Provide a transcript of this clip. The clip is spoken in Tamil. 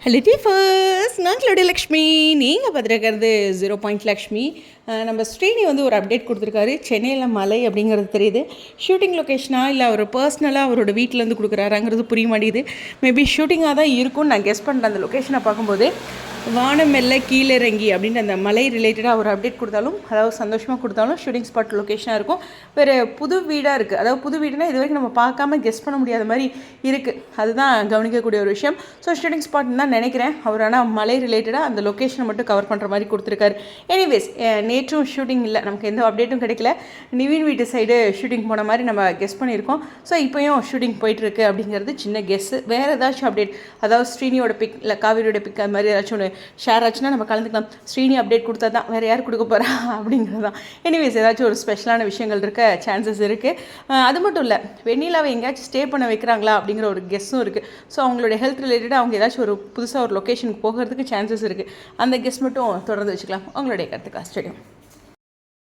ஹலோ ஃபர்ஸ்ட் நான் க்ளோடி லக்ஷ்மி. நீங்கள் பார்த்துருக்கிறது 0 லக்ஷ்மி. நம்ம ஸ்ரீனி வந்து ஒரு அப்டேட் கொடுத்துருக்காரு. சென்னையில் மலை அப்படிங்கிறது தெரியுது. ஷூட்டிங் லொக்கேஷனாக இல்லை அவர் பர்சனலாக அவரோட வீட்டிலேருந்து கொடுக்குறாராங்கிறது புரிய மாட்டேங்குது. மேபி ஷூட்டிங்காக தான் இருக்கும்னு நான் கெஸ் பண்ணுறேன். அந்த லொக்கேஷனை பார்க்கும்போது வானம் மெல்ல கீழிறங்கி அப்படின்ட்டு அந்த மலை ரிலேட்டடாக ஒரு அப்டேட் கொடுத்தாலும், அதாவது சந்தோஷமாக கொடுத்தாலும் ஷூட்டிங் ஸ்பாட் லொக்கேஷனாக இருக்கும். வேறு புது வீடாக இருக்குது. அதாவது புது வீடுனா இது வரைக்கும் நம்ம பார்க்காம கெஸ் பண்ண முடியாத மாதிரி இருக்குது. அதுதான் கவனிக்கக்கூடிய ஒரு விஷயம். ஸோ ஷூட்டிங் ஸ்பாட்னு தான் நினைக்கிறேன் அவர். ஆனால் மலை ரிலேட்டடாக அந்த லொக்கேஷனை மட்டும் கவர் பண்ணுற மாதிரி கொடுத்துருக்காரு. எனிவேஸ், நேற்றும் ஷூட்டிங் இல்லை, நமக்கு எந்த அப்டேட்டும் கிடைக்கல. நிவின் வீட்டு சைடு ஷூட்டிங் போன மாதிரி நம்ம கெஸ் பண்ணியிருக்கோம். ஸோ இப்போயும் ஷூட்டிங் போயிட்டுருக்கு அப்படிங்கிறது சின்ன கெஸ்ஸு. வேறு ஏதாச்சும் அப்டேட், அதாவது ஸ்ரீனியோட பிக் இல்லை காவிரியோட பிக் அது மாதிரி ஏதாச்சும் ஒன்று ஷேர் ஆச்சுன்னா நம்ம கலந்துக்கலாம். ஸ்ரீனி அப்டேட் கொடுத்தா தான் வேறு யார் கொடுக்க போகிறா அப்படிங்கிறது தான். எனிவேஸ், ஏதாச்சும் ஒரு ஸ்பெஷலான விஷயங்கள் இருக்க சான்சஸ் இருக்குது. அது மட்டும் இல்லை, வெண்ணிலாவை எங்கேயாச்சும் ஸ்டே பண்ண வைக்கிறாங்களா அப்படிங்கிற ஒரு கெஸ்ஸும் இருக்குது. ஸோ அவங்களோட ஹெல்த் ரிலேட்டடாக அவங்க ஏதாச்சும் ஒரு புதுசாக ஒரு லொக்கேஷனுக்கு போகிறதுக்கு சான்சஸ் இருக்குது. அந்த கெஸ் மட்டும் தொடர்ந்து வச்சுக்கலாம். உங்களுடைய கருத்துக்கு ஆச்சரியம்.